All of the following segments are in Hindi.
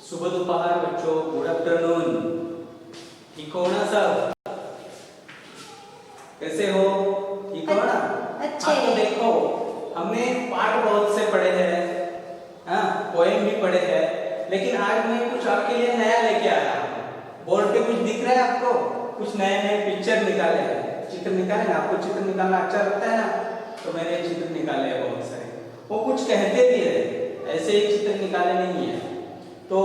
शुभ दोपहर बच्चों, गुड आफ्टरनून। ठीक हो ना सब? कैसे हो? ठीक हो ना? अच्छे। हाँ, तो देखो हमने पाठ बहुत से पढ़े हैं, हाँ पोएम भी पढ़े हैं, लेकिन आज मैं कुछ आपके लिए नया लेके आया हूँ। बोर्ड पे कुछ दिख रहा है आपको? कुछ नए नए पिक्चर निकाले हैं, चित्र निकाले ना। आपको चित्र निकालना अच्छा लगता है ना? तो मैंने चित्र निकाले हैं बहुत सारे। वो कुछ कहते भी है, ऐसे ही चित्र निकाले नहीं है। तो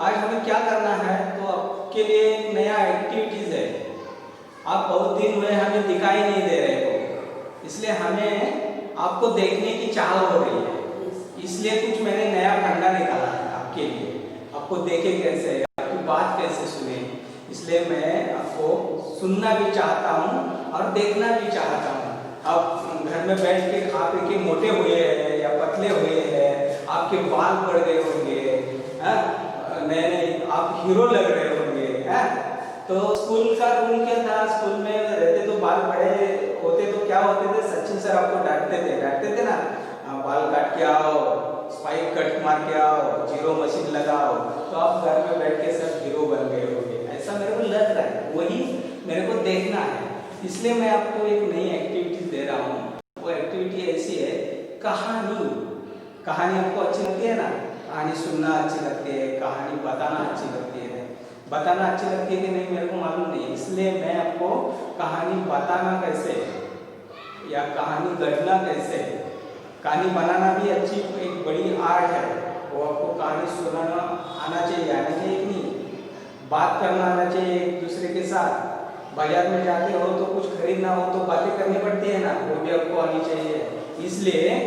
आज हमें क्या करना है, तो आपके लिए एक नया एक्टिविटीज है। आप बहुत दिन हुए हमें दिखाई नहीं दे रहे हो, इसलिए हमें आपको देखने की चाह हो रही है। इसलिए कुछ मैंने नया फंडा निकाला है आपके लिए। आपको देखे कैसे, आपकी बात कैसे सुने, इसलिए मैं आपको सुनना भी चाहता हूँ और देखना भी चाहता हूँ। आप घर में बैठ के खा पी के मोटे हुए हैं या पतले हुए हैं, आपके बाल बढ़ गए होंगे, नए नए आप हीरो लग रहे होंगे, हैं? तो स्कूल का रूल क्या था? स्कूल में रहते तो बाल बड़े होते तो क्या होते थे, सचिन सर आपको डांटते थे ना, बाल काट के आओ, स्पाइक कट मार के आओ, जीरो मशीन लगाओ। तो आप घर में बैठ के सब हीरो बन गए होंगे, ऐसा मेरे को लग रहा है। वही मेरे को देखना है, इसलिए मैं आपको एक नई एक्टिविटी दे रहा हूँ। वो एक्टिविटी ऐसी है, कहानी। कहानी आपको अच्छी लगती है ना? कहानी सुनना अच्छी लगती है, कहानी बताना अच्छी लगती है। बताना अच्छी लगती है कि नहीं मेरे को मालूम नहीं, इसलिए मैं आपको कहानी बताना कैसे या कहानी गढ़ना कैसे, कहानी बनाना भी अच्छी एक बड़ी आर्ट है। वो आपको कहानी सुनाना आना चाहिए, आना चाहिए कि नहीं? बात करना आना चाहिए एक दूसरे के साथ। बाजार में जाते हो तो कुछ खरीदना हो तो बातें करनी पड़ती है ना, वो भी आपको आनी चाहिए। इसलिए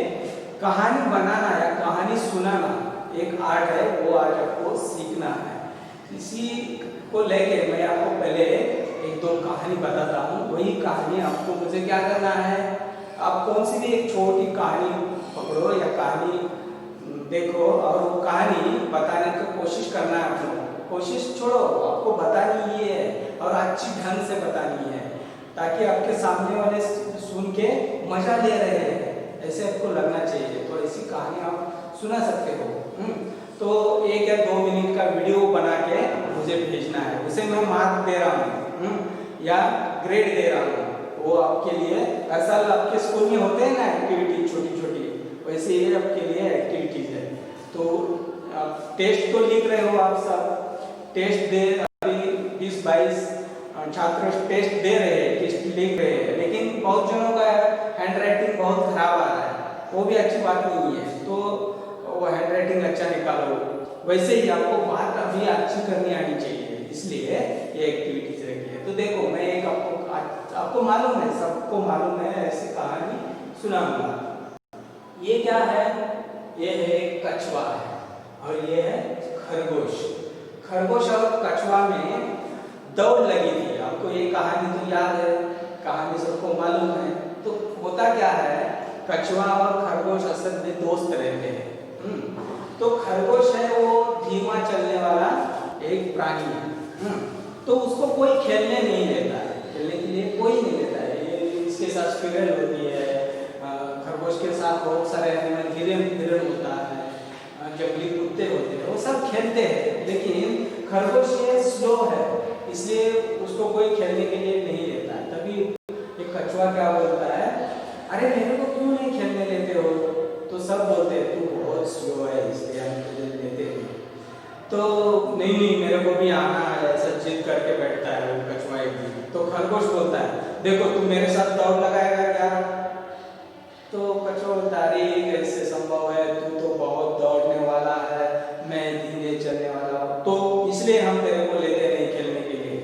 कहानी बनाना या कहानी सुनाना एक आर्ट है, वो आज आपको सीखना है। इसी को लेके मैं आपको पहले एक दो कहानी बताता हूँ। वही कहानी आपको मुझे क्या करना है, आप कौन सी भी एक छोटी कहानी पकड़ो या कहानी देखो और वो कहानी बताने की कोशिश करना है आपको। कोशिश छोड़ो, आपको बतानी ही है और अच्छी ढंग से बतानी है, ताकि आपके सामने वाले सुन के मजा ले रहे हैं ऐसे आपको लगना चाहिए। तो ऐसी कहानी आप सुना सकते हो। तो 1 या 2 मिनट का वीडियो बना के मुझे भेजना है, उसे मैं मार्क दे रहा हूँ या ग्रेड दे रहा हूँ। वो आपके लिए हर साल आपके स्कूल में होते हैं ना एक्टिविटी छोटी छोटी, वैसे ये आपके लिए एक्टिविटीज है। तो आप टेस्ट तो लिख रहे हो, आप सब टेस्ट दे, अभी 20-22 छात्र टेस्ट दे रहे हैं, टेस्ट लिख रहे हैं, लेकिन बहुत जनों का हैंड राइटिंग बहुत खराब आ रहा है। वो भी अच्छी बात नहीं है, तो वो हैंड राइटिंग अच्छा निकालो। वैसे ही आपको बात अभी अच्छी करनी आनी चाहिए, इसलिए ये एक्टिविटीज रखी है। तो देखो मैं एक आपको मालूम है, सबको मालूम है, ऐसी कहानी सुनाऊंगा। ये क्या है? ये है कछुआ है और ये है खरगोश। खरगोश और कछुआ में दौड़ लगी थी। आपको ये कहानी तो याद है, कहानी सबको मालूम है। तो होता क्या है, कछुआ और खरगोश असल में दोस्त रहते हैं। तो खरगोश है वो धीमा चलने वाला एक प्राणी है। तो उसको कोई खेलने नहीं देता है, खेलने के लिए कोई नहीं देता है। ये इसके साथ स्क्विरल होती है, खरगोश के साथ बहुत सारे एनिमल, हिरन होता है, जंगली कुत्ते होते हैं, वो सब खेलते हैं। लेकिन खरगोश ये स्लो है, इसलिए उसको कोई खेलने के लिए नहीं देता है। तभी एक कछुआ क्या बोलता है, अरे मेरे को क्यों नहीं खेलने देते हो? तो सब बोलते हैं तू बहुत स्लो है, इसलिए हम तुझे देते नहीं। तो नहीं मेरे को भी आना है, ऐसा जिद करके बैठता है वो कछुआ एक दिन। तो खरगोश बोलता है, देखो तू मेरे साथ दौड़ लगाएगा क्या? तो कछुआ बोलता है, अरे कैसे संभव है, तू तो बहुत दौड़ने वाला है, मैं धीरे चलने वाला हूँ, तो इसलिए हम तेरे को लेते नहीं खेलने के लिए।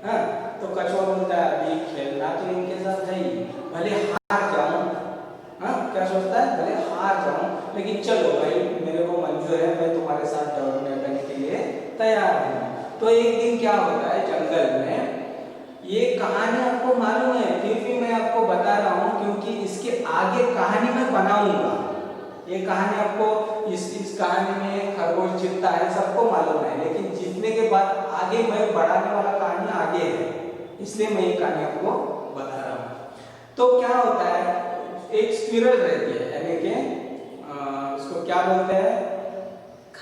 हाँ, तो कछुआ बोलता है, अभी खेलना तो इनके साथ है ही, भले हार जाऊं। हाँ, क्या सोचता है, भले हार जाऊं, लेकिन चलो भाई मेरे को मंजूर है, मैं तुम्हारे साथ दौड़ने करने के लिए तैयार हूँ। तो एक दिन क्या होता है जंगल में, ये कहानी आपको मालूम है, फिर भी मैं आपको बता रहा हूँ क्योंकि इसके आगे कहानी मैं बनाऊंगा। ये कहानी आपको इस कहानी में खरगोश जीतता है, सबको मालूम है, लेकिन जीतने के बाद आगे मैं बढ़ाने वाला कहानी आगे है, इसलिए मैं ये कहानी आपको बता रहा हूँ। तो क्या होता है, एक स्क्विरल रहती है, यानी कि उसको क्या बोलते हैं,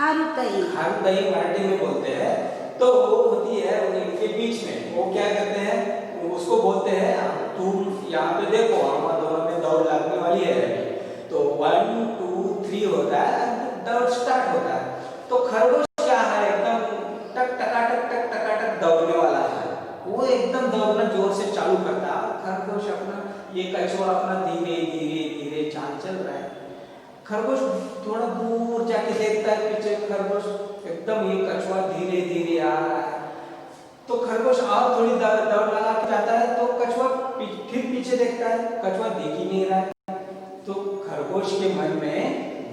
खारुताई मराठी में बोलते हैं। तो वो होती है इनके बीच में, वो क्या करते हैं उसको बोलते हैं, तुम यहाँ पे देखो हमारे दोनों में दौड़ लगने वाली है अभी। तो 1 2 3 होता है, दौड़ स्टार्ट होता है। तो खरगोश क्या है, एकदम टक टकाटक दौड़ने वाला है। वो एकदम दौड़ना जोर से चालू करता है। खरगोश अपना, ये कछुआ अपना धीरे धीरे धीरे चाल चल रहा है। खरगोश थोड़ा दूर जाके देखता है पीछे, खरगोश एकदम ये कछुआ धीरे धीरे आ रहा है। तो खरगोश और थोड़ी दौड़ लगा के जाता है, तो कछुआ फिर पीछे देखता है, कछुआ दिख ही नहीं रहा है। तो खरगोश के मन में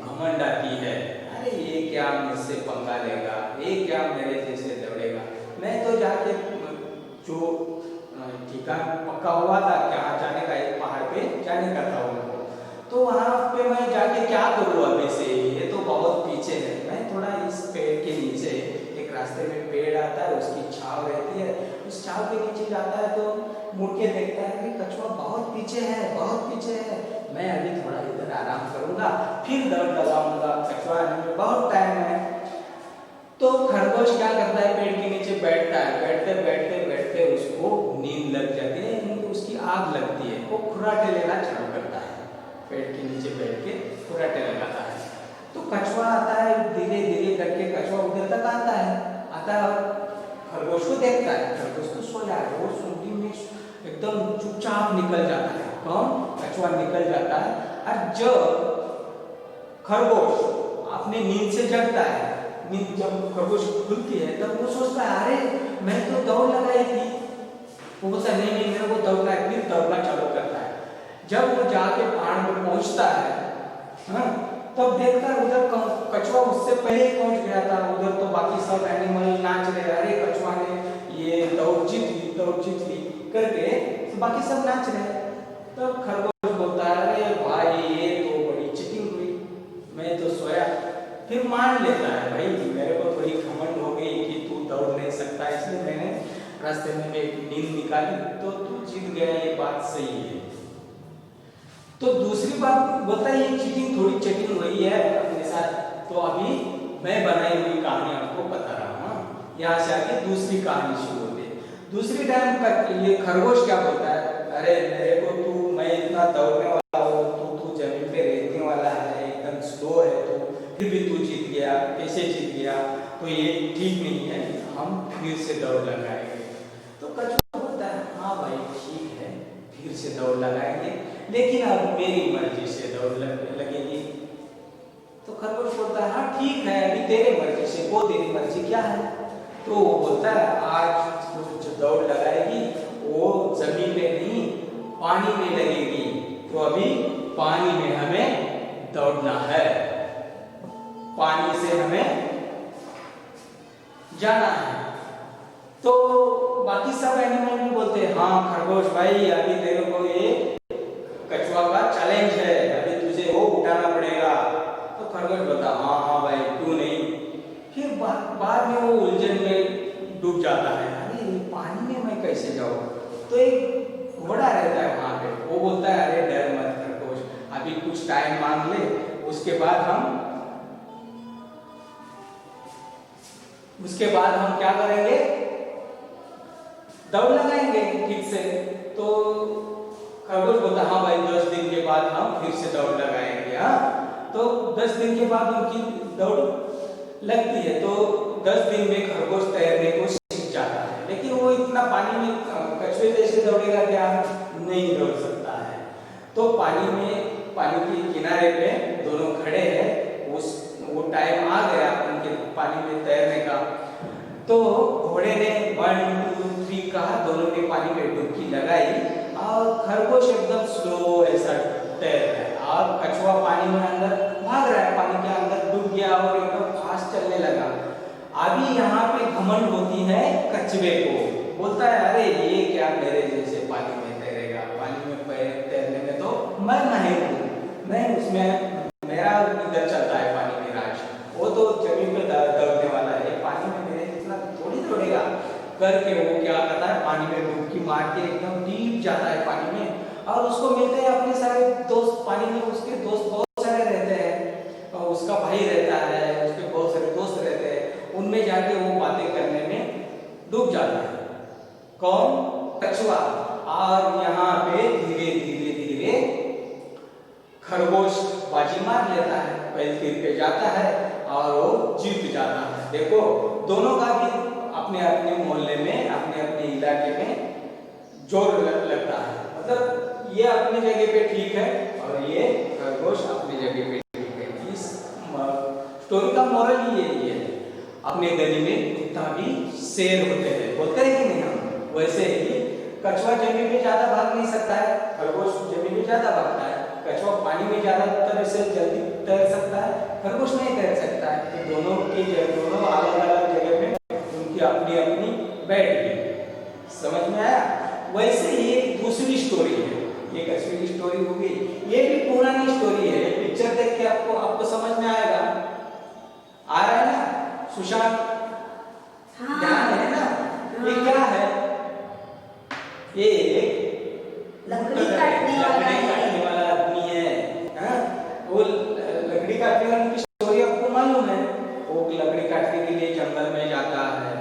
घमंड आती है, अरे ये क्या मुझसे पंगा लेगा, ये क्या मेरे जैसे दौड़ेगा। मैं तो जाके जो ठिकाना पक्का हुआ था क्या जाने का, एक पहाड़ पे जाने का था उनको, तो वहां पे मैं जाके क्या करूँ अभी से, ये तो बहुत पीछे है। मैं थोड़ा इस पेड़ के नीचे, एक रास्ते में पेड़ आता है, उसकी छाव रहती है, उस छाव के नीचे जाता है। तो मुड़ के देखता है कि कछुआ बहुत पीछे है, बहुत पीछे है। मैं अभी थोड़ा इधर आराम करूंगा, फिर दौड़ लगाऊंगा, कछुआ आने में बहुत टाइम है। तो खरगोश क्या करता है, पेड़ के नीचे बैठता है। बैठते बैठते बैठते उसको नींद लग जाती है, उसकी आग लगती है। वो खुराटे लेना चालू करता है, पेड़ के नीचे बैठ के खुराटे लगाता है। तो कछुआ आता है, धीरे धीरे करके कछुआ उधर तक आता है और खरगोश को देखता है। खरगोश तो सोया है, वो सूंडी में एकदम चुपचाप निकल जाता है। कौन? कछुआ निकल जाता है। और जब खरगोश अपने नींद से जगता है, नींद जब खरगोश खुलती है, तब वो सोचता है अरे मैं तो दौड़ लगाई थी। वो बोलता नहीं नहीं मेरे को दौड़ना है, फिर दौड़ना चालू करता है। जब वो जाके पहाड़ में पहुंचता है, हाँ, तब देखता है उधर कछुआ उससे पहले ही पहुंच गया था। उधर तो बाकी सब एनिमल नाच रहे, अरे कछुआ ने ये दौड़ जीत ली करके बाकी सब नाच रहे। तब खरगोश बोलता है अरे भाई ये तो बड़ी चीटिंग हुई, मैं तो सोया। फिर मान लेता है भाई मेरे को थोड़ी घमंड हो गई कि तू दौड़ नहीं सकता, इसलिए मैंने रास्ते में एक नींद निकाली, तो तू जीत गया, ये बात सही है। तो दूसरी बात बोलता है ये चीटिंग थोड़ी चीटिंग हुई है अपने साथ, तो अभी मैं बनाई हुई कहानी आपको बता रहा हूँ। यहाँ से आगे दूसरी कहानी शुरू होती है। दूसरी टाइम तक ये खरगोश क्या बोलता है, अरे मेरे को तू, मैं इतना दौड़ने वाला हूँ, तू जमीन पे रेतने वाला है, एकदम स्लो है तो फिर भी तू जीत गया, कैसे जीत गया, तो ये ठीक नहीं है, हम फिर से दौड़ लगाएंगे। तो कछुआ बोलता है हाँ भाई ठीक है, फिर से दौड़ लगाएंगे, लेकिन अब मेरी मर्जी से दौड़ लगेगी। तो खरगोश बोलता है हाँ ठीक है, अभी तेरे मर्जी से, वो तेरी मर्जी क्या है। तो वो बोलता है आज जो दौड़ लगाएगी वो जमीन पे नहीं पानी में लगेगी, तो अभी पानी में हमें दौड़ना है, पानी से हमें जाना है। तो बाकी सब एनिमल भी बोलते हैं हाँ खरगोश भाई अभी तेरे को ये कछुआ का चैलेंज है, अभी तुझे वो उठाना पड़ेगा। तो खरगोश बोलता हाँ हाँ भाई क्यों नहीं। फिर बाद में वो उलझन में डूब जाता है, अरे पानी में मैं कैसे जाऊँ। तो एक घोड़ा रहता है वहां पे, वो बोलता है अरे डर मत खरगोश, अभी कुछ टाइम मांग ले, उसके बाद हम क्या करेंगे, दौड़ लगाएंगे ठीक से। तो खरगोश बोलता हाँ भाई 10 दिन के बाद हम फिर से दौड़ लगाएंगे। हाँ, तो 10 दिन के बाद उनकी दौड़ लगती है। तो 10 दिन में खरगोश तैरने को सीख जाता है, लेकिन वो इतना पानी में कछुए जैसे दौड़ेगा क्या, नहीं दौड़ सकता है। तो पानी के किनारे पे दोनों खड़े हैं, वो टाइम आ गया उनके पानी में तैरने का। तो घोड़े ने 1 2 3 कहा, दोनों ने पानी में डुबकी लगाई और खरगोश एकदम स्लो ऐसा तैर रहा है और कछुआ पानी में अंदर भाग रहा है, पानी के अंदर डूब गया और एकदम फास्ट चलने लगा। अभी यहाँ पे घमंड होती है कछुए को, बोलता है अरे ये क्या मेरे जैसे पानी में तैरेगा, पानी में तैरने में तो मैं माहिर हूँ, मैं उसमें मेरा इधर चलता है पानी में राज, वो तो जमीन पे दौड़ने वाला है, पानी में मेरे जितना थोड़ी दौड़ेगा करके वो क्या करता है पानी में डुबकी मार के एकदम डीप जाता है पानी में। और उसको मिलते हैं अपने सारे दोस्त, पानी में उसके दोस्त बहुत सारे रहते हैं, और उसका भाई रहता है, उसके बहुत सारे दोस्त रुक जाता है। कौन? कछुआ। और यहाँ पे धीरे धीरे धीरे खरगोश बाजी मार लेता है, पहले तीर पे जाता है और वो जीत जाता है। देखो दोनों का भी अपने अपने मोहल्ले में, अपने अपने इलाके में जोर लगता है। मतलब ये अपनी जगह पे ठीक है और ये खरगोश अपनी जगह पे ठीक है। इस स्टोरी का मोरल ये है, अपने गली में कितना भी शेर होते हैं, बोलते हैं कि नहीं हम, वैसे ही कछुआ जमीन में ज्यादा भाग नहीं सकता है, खरगोश जमीन में ज्यादा भागता है। कछुआ पानी में ज्यादा तरह से जल्दी तैर सकता है, खरगोश नहीं तैर सकता है। तो दोनों अलग अलग जगह में उनकी अपनी अपनी बैठ गई। समझ में आया? वैसे ही एक दूसरी स्टोरी है, ये कछुए की स्टोरी होगी, ये भी पुरानी स्टोरी है। ये पिक्चर देख के आपको समझ में आएगा। आ रहा है ना सुशांत? हाँ। ध्यान है ना? ये क्या है? ये एक लकड़ी काटने वाला आदमी है। हाँ? वो लकड़ी काटने वाले की स्टोरी आपको मालूम है? वो लकड़ी काटने के लिए जंगल में जाता है,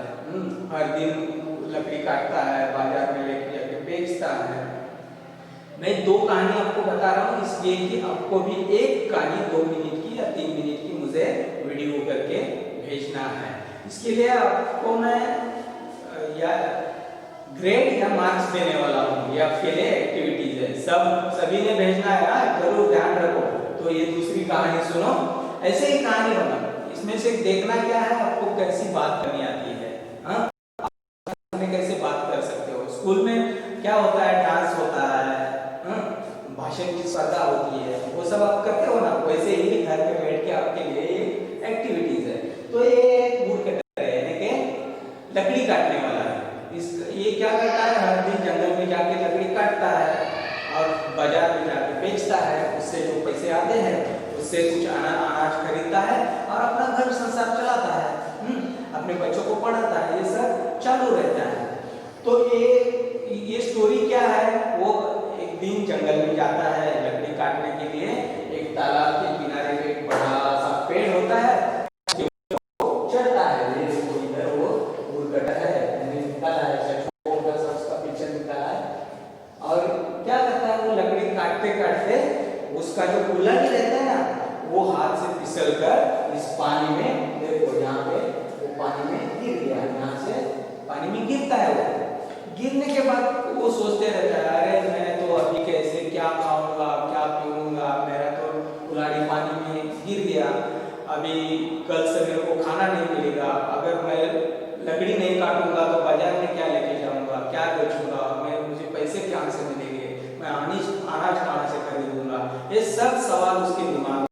हर दिन लकड़ी काटता है, बाजार में लेके जाके बेचता है। मैं दो कहानी आपको बता रहा हूँ इसलिए कि आपको भी एक कहानी 2 मिनट की या 3 मिनट की मुझे वीडियो करके भेजना है। इसके लिए आपको मैं या ग्रेड या मार्क्स देने वाला हूँ, ये आपके लिए एक्टिविटीज है। सभी ने भेजना है, जरूर ध्यान रखो। तो ये दूसरी कहानी सुनो, ऐसे ही कहानी बना, इसमें से देखना क्या है, आपको कैसी बात करनी आती है, हाँ? कैसे बात कर सकते हो। स्कूल में क्या होता है, डांस होता है, भाषण की स्पर्धा होती है, वो सब आप करते हो ना, वैसे ही घर पे बैठ के आपके लिए एक्टिविटीज है। तो ये वुड कटर है, यानी कि लकड़ी काटने वाला है। ये क्या करता है, हर दिन जंगल में जाके लकड़ी काटता है और बाजार में जाके बेचता है। उससे जो पैसे आते हैं उससे कुछ अनाज खरीदता है और अपना घर संसार चलाता है, अपने बच्चों को पढ़ाता है, ये सब चालू रहता है। तो ये स्टोरी क्या है, वो एक दिन जंगल में जाता है लकड़ी काटने के लिए। एक तालाब के किनारे पे एक बड़ा सा पेड़ होता है, चढ़ता है। इधर वो वुडकटर है, निकाला है, उसका पिक्चर निकाला है। और क्या करता है, वो लकड़ी काटते काटते उसका जो कुल्हाड़ी रहता है ना, वो हाथ से फिसल कर इस पानी में, देखो यहाँ पे वो पानी में गिर गया। यहाँ से पानी में गिरता है। वो गिरने के बाद वो सोचते रहता है, अरे मैं तो अभी कैसे क्या खाऊंगा, क्या पीऊंगा, मेरा तो कुल्हाड़ी पानी में गिर गया, अभी कल से मेरे को खाना नहीं मिलेगा, अगर मैं लकड़ी नहीं काटूंगा तो बाजार में क्या लेके जाऊंगा, क्या बेचूंगा, मुझे पैसे कहाँ से मिलेंगे, मैं अनाज कहाँ से खरीदूंगा। ये सब सवाल उसके दिमाग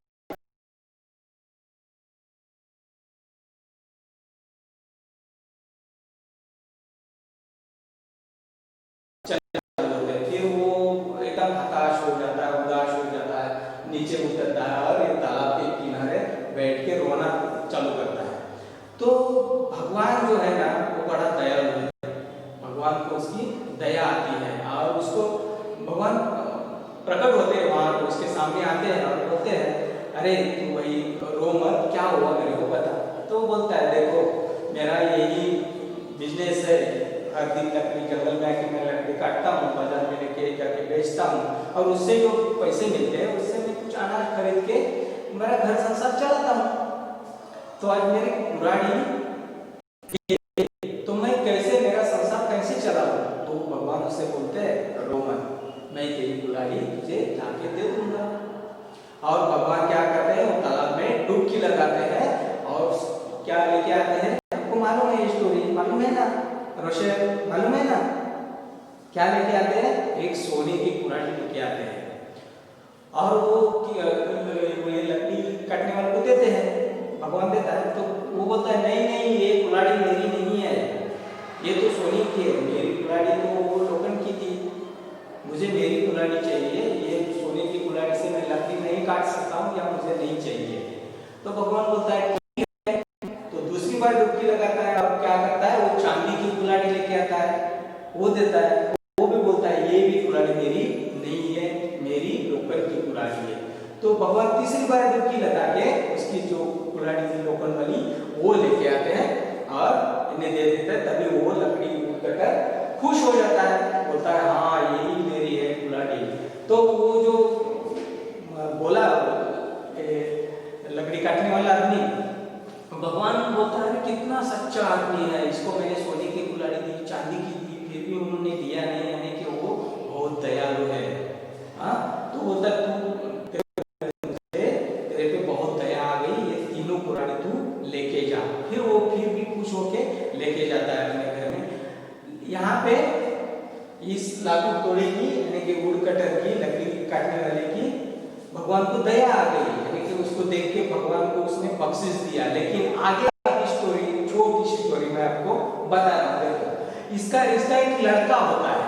नीचे उतरता है और ये तालाब के किनारे बैठ के रोना चालू करता है। तो भगवान जो है ना, वो बड़ा दयालु है। भगवान को उसकी दया आती है और उसको भगवान प्रकट होते हैं वहां, उसके सामने आते हैं और बोलते हैं, अरे तू वही रो मत, क्या हुआ मेरे को बता। तो वो बोलता है, देखो मेरा यही बिजनेस है, हर दिन लकड़ी जंगल में आके मैं लकड़ी काटता हूँ, बाजार में लेके जाके बेचता हूँ और उससे जो पैसे मिलते हैं उससे मैं कुछ अनाज खरीद के मेरा घर संसार चलाता हूँ। तो आज मेरी कुल्हाड़ी, तो मैं कैसे, मेरा संसार कैसे चलाऊं। तो भगवान उससे बोलते हैं, रो मत, मैं तेरी कुल्हाड़ी तुझे लाके दे दूंगा। और भगवान क्या करते हैं, वो तालाब में डुबकी लगाते हैं और क्या लेके आते हैं, आपको मालूम है ये स्टोरी, मालूम है ना रोशन, मालूम है ना, क्या लेके आते हैं, एक सोने की कुल्हाड़ी लेके आते हैं और वो लकड़ी काटने वाले को देते हैं, भगवान देता है। तो वो बोलता है, नहीं नहीं, ये कुल्हाड़ी मेरी नहीं है, ये तो सोने की है, मेरी कुल्हाड़ी तो वो लोगन की थी, मुझे मेरी कुल्हाड़ी चाहिए, ये सोने की कुल्हाड़ी से मैं लकड़ी नहीं काट सकता हूँ या मुझे नहीं चाहिए। तो भगवान बोलता है ठीक है। तो दूसरी बार डुबकी लगाता है और क्या करता है, वो चांदी की कुल्हाड़ी लेके आता है, वो देता है। वो भी बोलता है, ये भी कुल्हाड़ी मेरी नहीं है, मेरी लोकल की कुल्हाड़ी है। तो भगवान तीसरी बार डुबकी लगा के उसकी जो कुल्हाड़ी थी लोकल वाली, वो लेके आते हैं और इन्हें दे देते हैं, तभी वो लकड़ी आदमी, भगवान बोलता है कितना सच्चा आदमी है, इसको मैंने सोने की कुल्हाड़ी दी, चांदी की दी, फिर भी उन्होंने दिया नहीं, यानी कि वो बहुत दयालु है। हाँ, तो बोलता तू तेरे पे बहुत दया आ गई, ये तीनों कुल्हाड़ी तू लेके जा। फिर वो फिर भी खुश होके लेके जाता है अपने घर में। यहाँ पे इस लाकू तोड़े की यानी कि वुड कटर की, लकड़ी काटने वाले की भगवान को दया आ गई, यानी कि उसको देख के भगवान को उसने बख्शिश दिया। लेकिन आगे की स्टोरी, छोटी सी स्टोरी मैं आपको बता रहा हूँ। देखो, इसका एक लड़का होता है,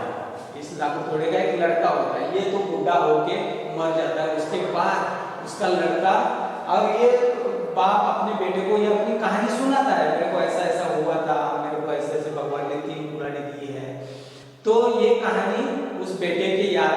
इस लाकू तोड़े का एक लड़का होता है। ये तो बूढ़ा होके मर जाता है, उसके बाद उसका लड़का, और ये बाप अपने बेटे को ये अपनी कहानी सुनाता है, मेरे को ऐसा ऐसा हुआ था, मेरे को ऐसे ऐसे भगवान ने 3 कुल्हाड़ी दी है। तो ये कहानी उस बेटे के याद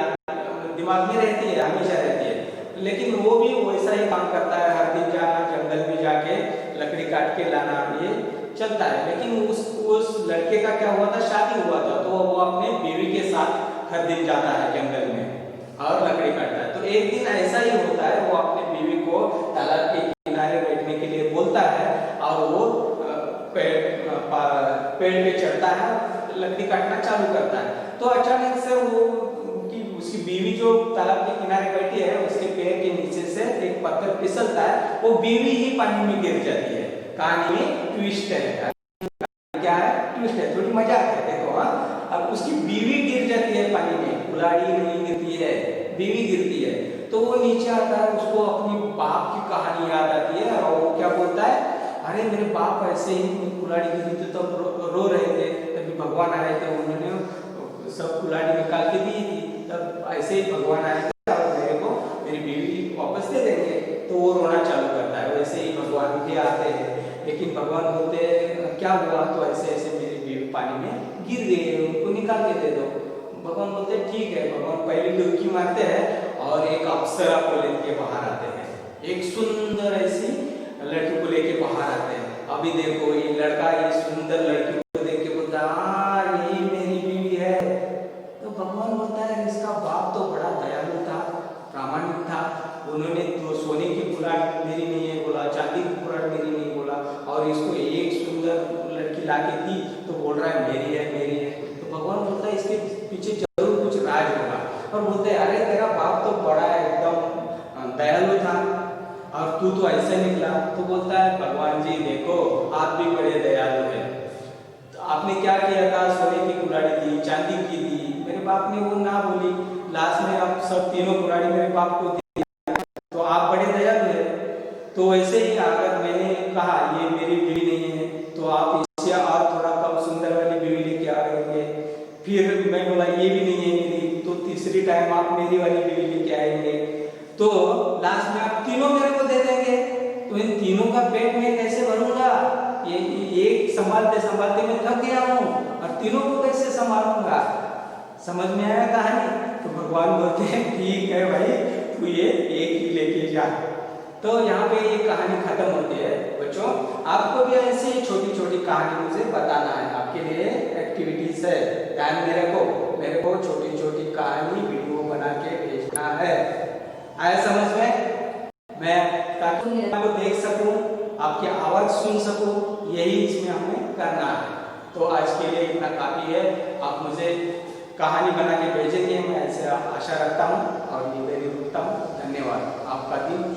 दिमाग में रहती है, हमेशा रहती है। लेकिन वो भी वैसा ही काम करता है, हर दिन जाना, जंगल में जाके लकड़ी काट के लाना, ये चलता है। लेकिन उस लड़के का क्या हुआ था, शादी हुआ था, तो वो अपने बीवी के साथ हर दिन जाता है जंगल में और लकड़ी काटता है। तो एक दिन ऐसा ही होता है, वो अपने बीवी को तालाब के किनारे बैठने के लिए बोलता है, और वो पेड़ पे चढ़ता है, लकड़ी काटना चालू करता है। तो अचानक से वो उसकी बीवी जो तालाब के किनारे बैठी है, उसके पैर के नीचे से एक पत्थर फिसलता है, वो बीवी ही पानी में गिर जाती है। कहानी में ट्विस्ट है, क्या है ट्विस्ट है, थोड़ी मजाक है, देखो। हाँ, अब उसकी बीवी गिर जाती है पानी में, कुल्हाड़ी नहीं गिरती है, बीवी गिरती है। तो वो नीचे आता है, उसको अपनी बाप की कहानी याद आती है, और वो क्या बोलता है, अरे मेरे बाप ऐसे ही कुल्हाड़ी गिरी थी तब रो रहे थे, तभी भगवान आए थे, उन्होंने सब कुल्हाड़ी निकाल के दी थी, तब ऐसे ही भगवान आए थे और मेरे को मेरी बीवी वापस दे देंगे। तो वो रोना चालू करता है। वैसे ही भगवान भी आते हैं, लेकिन भगवान बोलते हैं क्या हुआ, तो ऐसे ऐसे मेरी बीवी पानी में गिर गई है, उनको निकाल के दे दो। भगवान बोलते हैं ठीक है। भगवान पहले डुबकी मारते हैं और एक अप्सरा को लेके बाहर आते हैं, एक सुंदर ऐसी लड़की को लेके बाहर आते हैं। अभी देखो ये लड़का ये सुंदर लड़की को देख के बोलता है यही मेरी बीवी है। तो भगवान बोलता है इसका बाप तो बड़ा दयालु था, प्रामाणिक था, उन्होंने तो सोने की कुल्हाड़ी मेरी नहीं है बोला, चांदी की कुल्हाड़ी मेरी नहीं बोला, और इसको एक सुंदर लड़की लाके दी तो बोल रहा है मेरी है मेरी है। तो भगवान बोलता है इसके पीछे जरूर कुछ राज होगा, और बोलते हैं अरे तेरा बाप तो बड़ा एकदम दयालु था और तू तो ऐसे निकला। तो बोलता है भगवान जी देखो आप भी बड़े दयालु हैं, तो आपने क्या किया था, सोने की कुल्हाड़ी दी, चांदी की दी, मेरे बाप ने वो ना बोली, लास्ट में आप सब तीनों कुल्हाड़ी मेरे बाप को दी, तो आप बड़े दयालु हैं। तो वैसे ही अगर मैंने कहा ये मेरी बीवी नहीं है, तो आप इससे और थोड़ा कम सुंदर वाली बीवी लेके आएंगे, फिर मैं बोला ये भी नहीं है मेरी, तो तीसरी टाइम आप मेरी वाली बीवी लेके आएंगे, तो लास्ट में आप तीनों मेरे को दे देंगे। तो इन तीनों का पेट में कैसे भरूंगा, ये एक संभालते संभालते मैं थक गया हूँ, और तीनों को कैसे संभालूंगा। समझ में आया कहानी? तो भगवान बोलते हैं ठीक है भाई, तू ये एक ही लेके जा। तो यहाँ पे ये कहानी खत्म होती है। बच्चों आपको भी ऐसी छोटी छोटी कहानी मुझे बताना है, आपके लिए एक्टिविटीज है, ध्यान मेरे को छोटी छोटी कहानी वीडियो बना के भेजना है। आया समझ में? मैं ताकि आपको देख सकूं, आपकी आवाज सुन सकूं, यही इसमें हमें करना है। तो आज के लिए इतना काफी है। आप मुझे कहानी बना के भेजेंगे, मैं ऐसे आशा रखता हूँ और निवेदन करता हूँ। धन्यवाद, आपका दिन